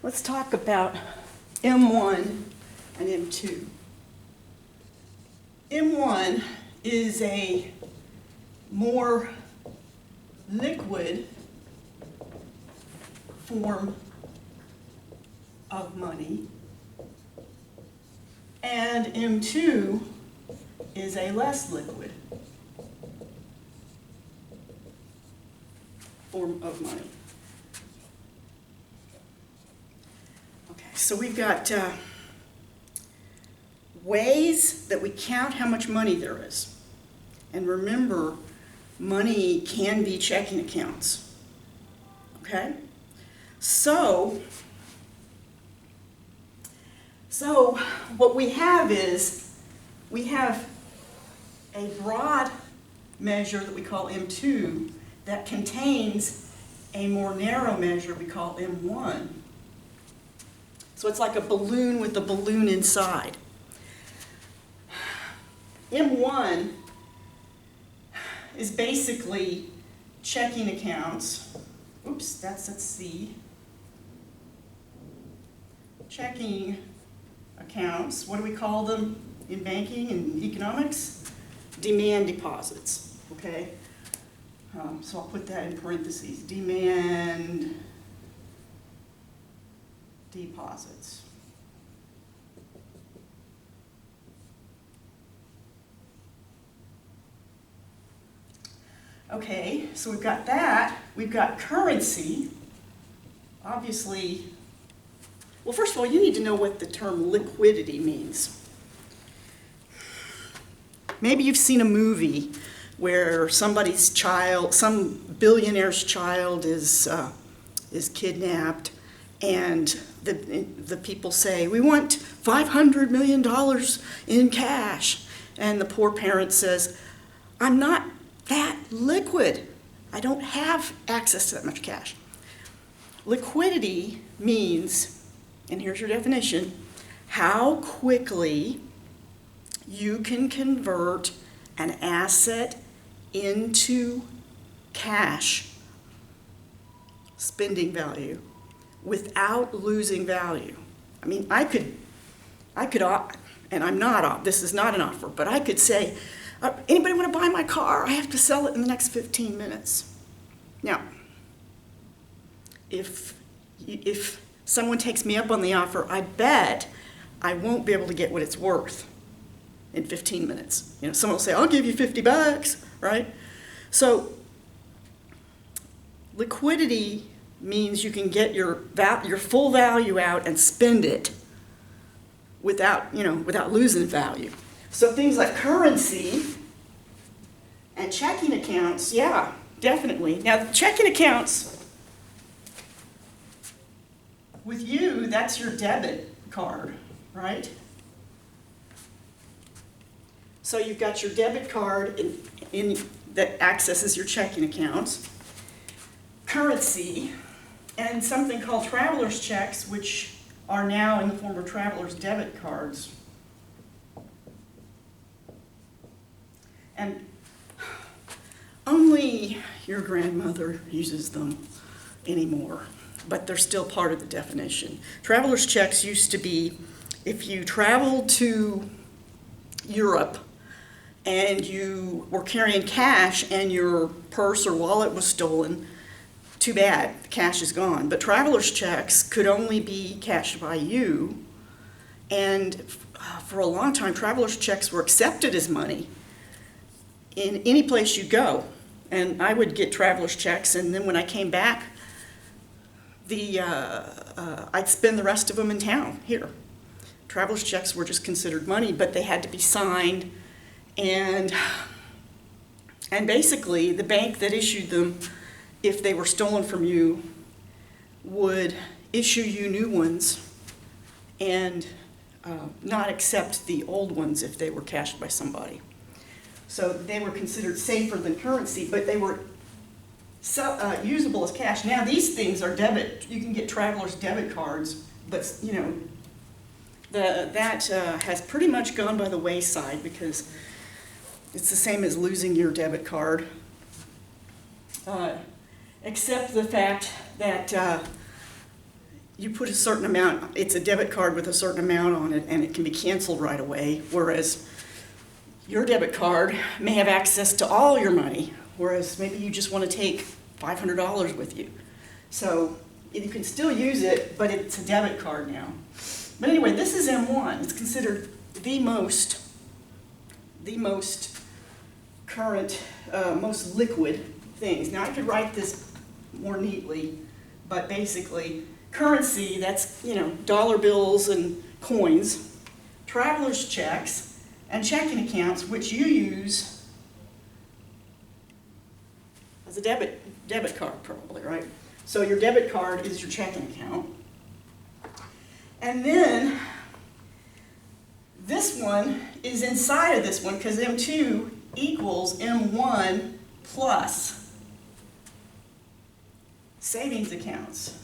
Let's talk about M1 and M2. M1 is a more liquid form of money, and M2 is a less liquid form of money. Okay, so we've got ways that we count how much money there is. And remember, money can be checking accounts. Okay? So what we have is, we have a broad measure that we call M2 that contains a more narrow measure we call M1. So it's like a balloon with a balloon inside. M1 is basically checking accounts. Oops, that's at C. Checking accounts, what do we call them in banking and economics? Demand deposits, okay? So I'll put that in parentheses, demand deposits. Okay, so we've got that. We've got currency. Obviously, well, first of all, you need to know what the term liquidity means. Maybe you've seen a movie where somebody's child, some billionaire's child is kidnapped, and the people say, "We want $500 million in cash." And the poor parent says, "I'm not that liquid. I don't have access to that much cash." Liquidity means, and here's your definition, how quickly you can convert an asset into cash spending value without losing value. I mean, I could, and I'm not, this is not an offer, but I could say, "Anybody want to buy my car? I have to sell it in the next 15 minutes. Now, if someone takes me up on the offer, I bet I won't be able to get what it's worth in 15 minutes. You know, someone will say, "I'll give you $50, right? So liquidity means you can get your full value out and spend it without losing value. So things like currency and checking accounts, yeah, definitely. Now, checking accounts, with you, that's your debit card, right? So you've got your debit card that accesses your checking accounts, currency, and something called traveler's checks, which are now in the form of traveler's debit cards. And only your grandmother uses them anymore, but they're still part of the definition. Traveler's checks used to be if you traveled to Europe and you were carrying cash and your purse or wallet was stolen, too bad, the cash is gone. But traveler's checks could only be cashed by you, and for a long time, traveler's checks were accepted as money in any place you go. And I would get traveler's checks, and then when I came back, I'd spend the rest of them in town here. Traveler's checks were just considered money, but they had to be signed, and basically the bank that issued them, if they were stolen from you, would issue you new ones and not accept the old ones if they were cashed by somebody. So they were considered safer than currency, but they were usable as cash. Now these things are debit. You can get traveler's debit cards, but that has pretty much gone by the wayside because it's the same as losing your debit card, except the fact that you put a certain amount, it's a debit card with a certain amount on it, and it can be canceled right away, whereas your debit card may have access to all your money, whereas maybe you just want to take $500 with you. So you can still use it, but it's a debit card now. But anyway, this is M1. It's considered the most current, most liquid things. Now I could write this more neatly, but basically, currency, that's, dollar bills and coins, traveler's checks, and checking accounts, which you use as a debit card probably, right? So your debit card is your checking account. And then this one is inside of this one because M2 equals M1 plus savings accounts.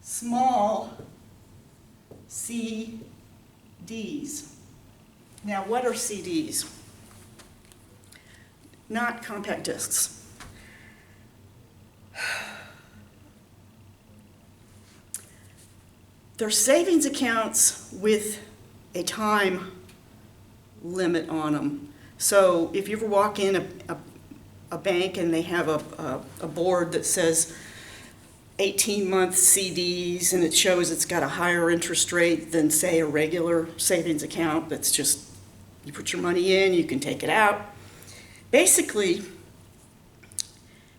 Small CDs. Now, what are CDs? Not compact discs. They're savings accounts with a time limit on them. So if you ever walk in a bank and they have a board that says 18-month CDs and it shows it's got a higher interest rate than, say, a regular savings account that's just, you put your money in, you can take it out. Basically,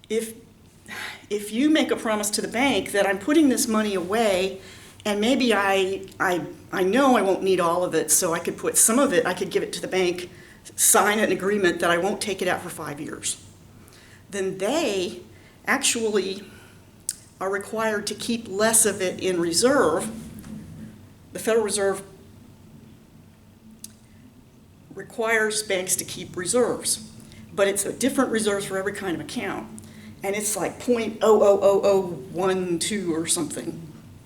if you make a promise to the bank that I'm putting this money away and maybe I know I won't need all of it, so I could put some of it, I could give it to the bank, sign an agreement that I won't take it out for 5 years, then they actually are required to keep less of it in reserve. The Federal Reserve requires banks to keep reserves, but it's a different reserves for every kind of account. And it's like 0.00012 or something.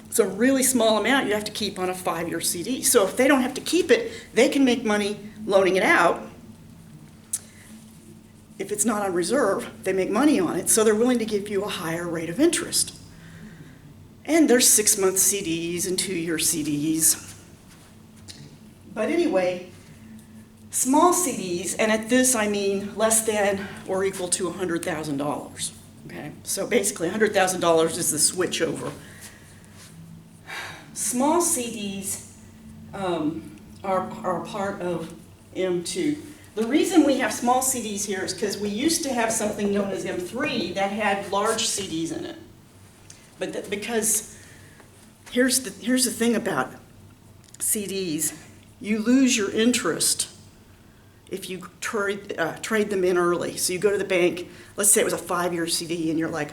It's a really small amount you have to keep on a 5-year CD. So if they don't have to keep it, they can make money loaning it out. If it's not on reserve, they make money on it, so they're willing to give you a higher rate of interest. And there's 6-month CDs and 2-year CDs. But anyway, small CDs, and at this I mean less than or equal to $100,000. Okay, so basically $100,000 is the switch over. Small CDs are part of M2. The reason we have small CDs here is because we used to have something known as M3 that had large CDs in it. But because here's the thing about CDs, you lose your interest if you trade them in early. So you go to the bank, let's say it was a 5-year CD, and you're like,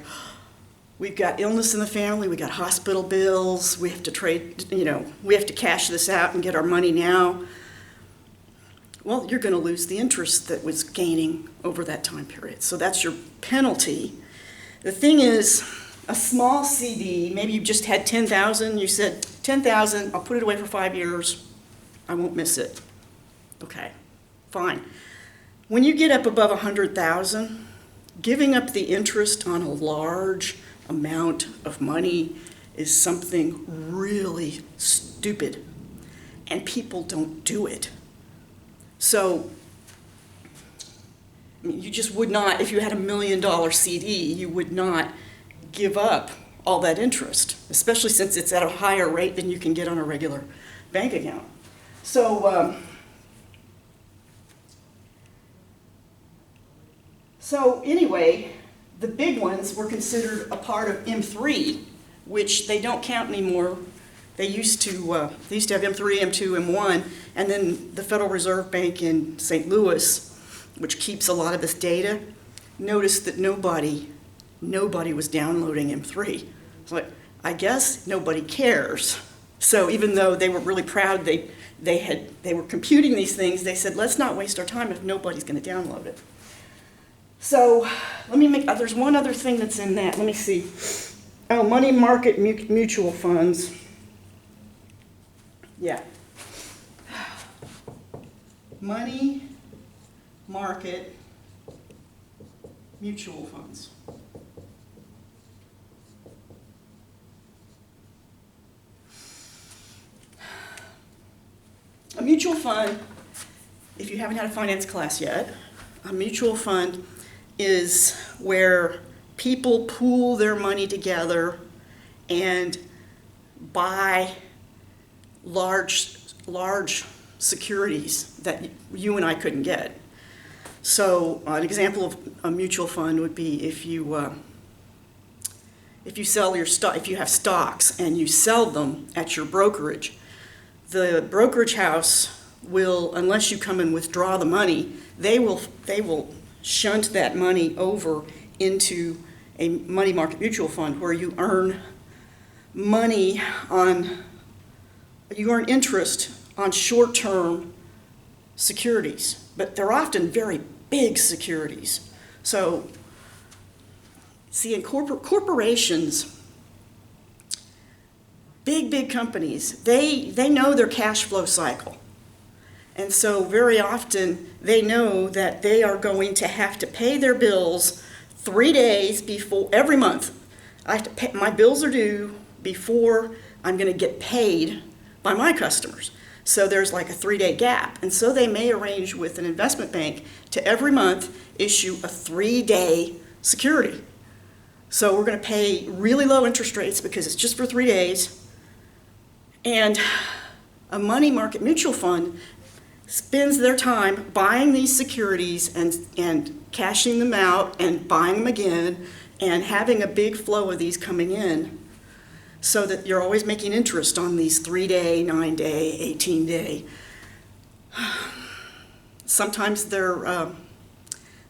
we've got illness in the family, we got hospital bills, we have to trade, we have to cash this out and get our money now. Well, you're going to lose the interest that was gaining over that time period. So that's your penalty. The thing is, a small CD, maybe you just had 10,000, you said 10,000, I'll put it away for 5 years, I won't miss it. Okay, fine. When you get up above 100,000, giving up the interest on a large amount of money is something really stupid, and people don't do it. So you just would not, if you had $1 million CD, you would not give up all that interest, especially since it's at a higher rate than you can get on a regular bank account. So, anyway, the big ones were considered a part of M3, which they don't count anymore. They used to have M3, M2, M1, and then the Federal Reserve Bank in St. Louis, which keeps a lot of this data, noticed that nobody was downloading M3. It's like, I guess nobody cares. So even though they were really proud they were computing these things, they said, let's not waste our time if nobody's going to download it. So there's one other thing that's in that. Let me see. Oh, money market mutual funds. Yeah. Money market mutual funds. A mutual fund, if you haven't had a finance class yet, a mutual fund is where people pool their money together and buy large securities that you and I couldn't get. So an example of a mutual fund would be if you sell your stock, if you have stocks and you sell them at your brokerage, the brokerage house will, unless you come and withdraw the money, they will shunt that money over into a money market mutual fund where you earn interest on short-term securities, but they're often very big securities. So, see, in corporations, big companies, they know their cash flow cycle. And so very often they know that they are going to have to pay their bills 3 days before, every month. I have to pay, my bills are due before I'm going to get paid by my customers. So there's like a 3-day gap. And so they may arrange with an investment bank to every month issue a 3-day security. So we're going to pay really low interest rates because it's just for 3 days. And a money market mutual fund spends their time buying these securities and cashing them out and buying them again and having a big flow of these coming in so that you're always making interest on these 3-day, 9-day, 18-day. Sometimes they're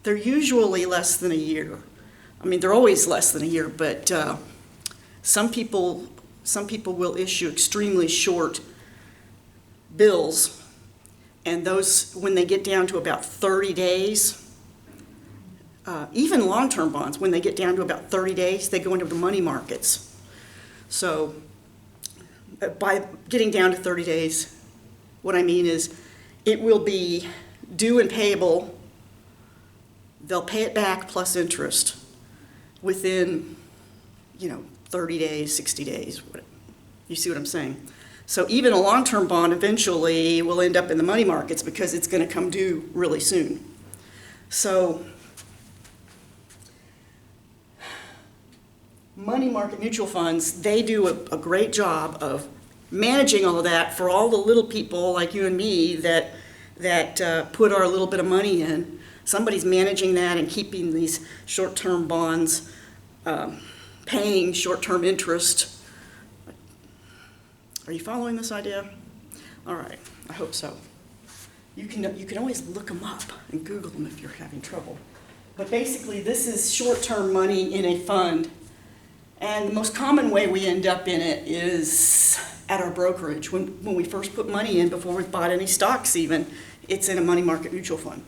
usually less than a year. I mean, they're always less than a year, but some people will issue extremely short bills, and those, when they get down to about 30 days, even long-term bonds, when they get down to about 30 days, they go into the money markets. So by getting down to 30 days, what I mean is it will be due and payable. They'll pay it back plus interest within, 30 days, 60 days. You see what I'm saying? So even a long-term bond eventually will end up in the money markets because it's going to come due really soon. So money market mutual funds, they do a great job of managing all of that for all the little people like you and me that put our little bit of money in. Somebody's managing that and keeping these short-term bonds, paying short-term interest. Are you following this idea? All right, I hope so. You can always look them up and Google them if you're having trouble. But basically, this is short-term money in a fund. And the most common way we end up in it is at our brokerage. When we first put money in, before we've bought any stocks even, it's in a money market mutual fund.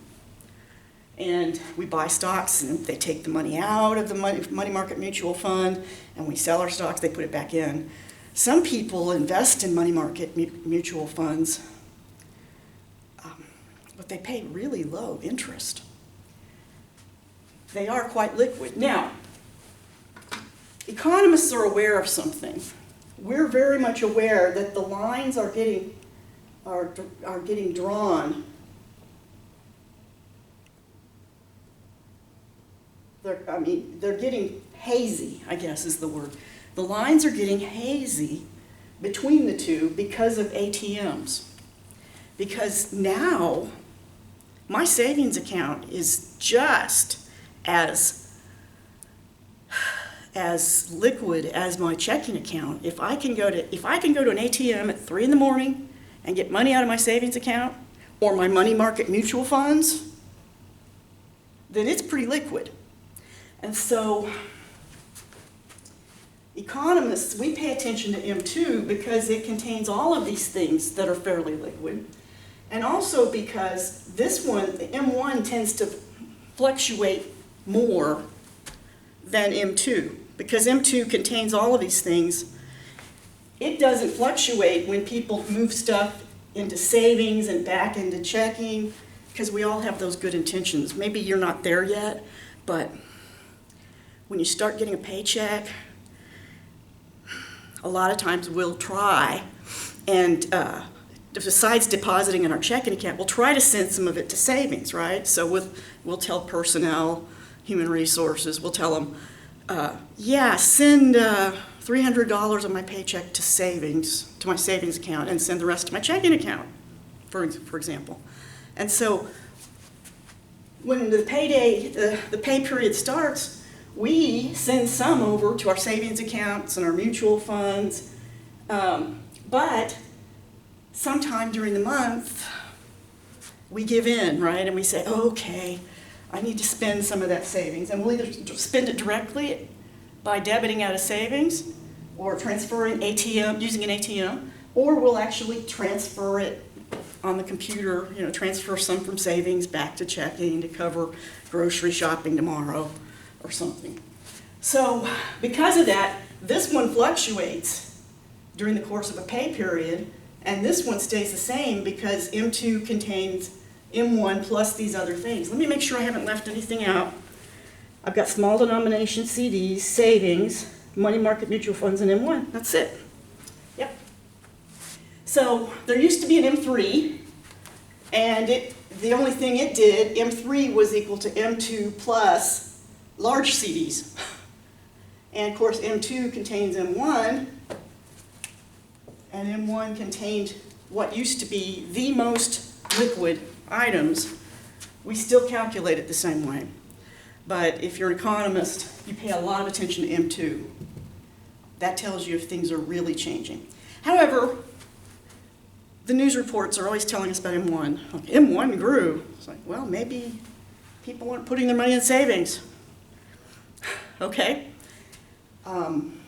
And we buy stocks, and they take the money out of the money market mutual fund, and we sell our stocks, they put it back in. Some people invest in money market mutual funds, but they pay really low interest. They are quite liquid. Now, economists are aware of something. We're very much aware that the lines are getting drawn. They're getting hazy, I guess is the word. The lines are getting hazy between the two because of ATMs. Because now my savings account is just as liquid as my checking account. If I can go to an ATM at 3 in the morning and get money out of my savings account or my money market mutual funds, then it's pretty liquid. And so economists, we pay attention to M2 because it contains all of these things that are fairly liquid. And also because this one, the M1, tends to fluctuate more than M2. Because M2 contains all of these things, it doesn't fluctuate when people move stuff into savings and back into checking, because we all have those good intentions. Maybe you're not there yet, but when you start getting a paycheck, a lot of times we'll try and besides depositing in our checking account, we'll try to send some of it to savings, right? So we'll tell personnel, human resources, we'll tell them, yeah, send $300 of my paycheck to savings, to my savings account, and send the rest to my checking account, for example. And so when the payday, the pay period starts, we send some over to our savings accounts and our mutual funds, but sometime during the month, we give in, right? And we say, okay, I need to spend some of that savings. And we'll either spend it directly by debiting out of savings or transferring ATM, using an ATM, or we'll actually transfer it on the computer, transfer some from savings back to checking to cover grocery shopping tomorrow or something. So because of that, this one fluctuates during the course of a pay period, and this one stays the same because M2 contains M1 plus these other things. Let me make sure I haven't left anything out. I've got small denomination CDs, savings, money market mutual funds, and M1. That's it. Yep. So there used to be an M3, and the only thing it did, M3 was equal to M2 plus large CDs. And of course M2 contains M1, and M1 contained what used to be the most liquid items. We still calculate it the same way. But if you're an economist, you pay a lot of attention to M2. That tells you if things are really changing. However, the news reports are always telling us about M1. M1 grew. It's like, well, maybe people aren't putting their money in savings. Okay. I'm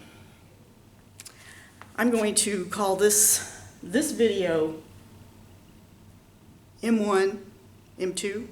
going to call this video M1, M2,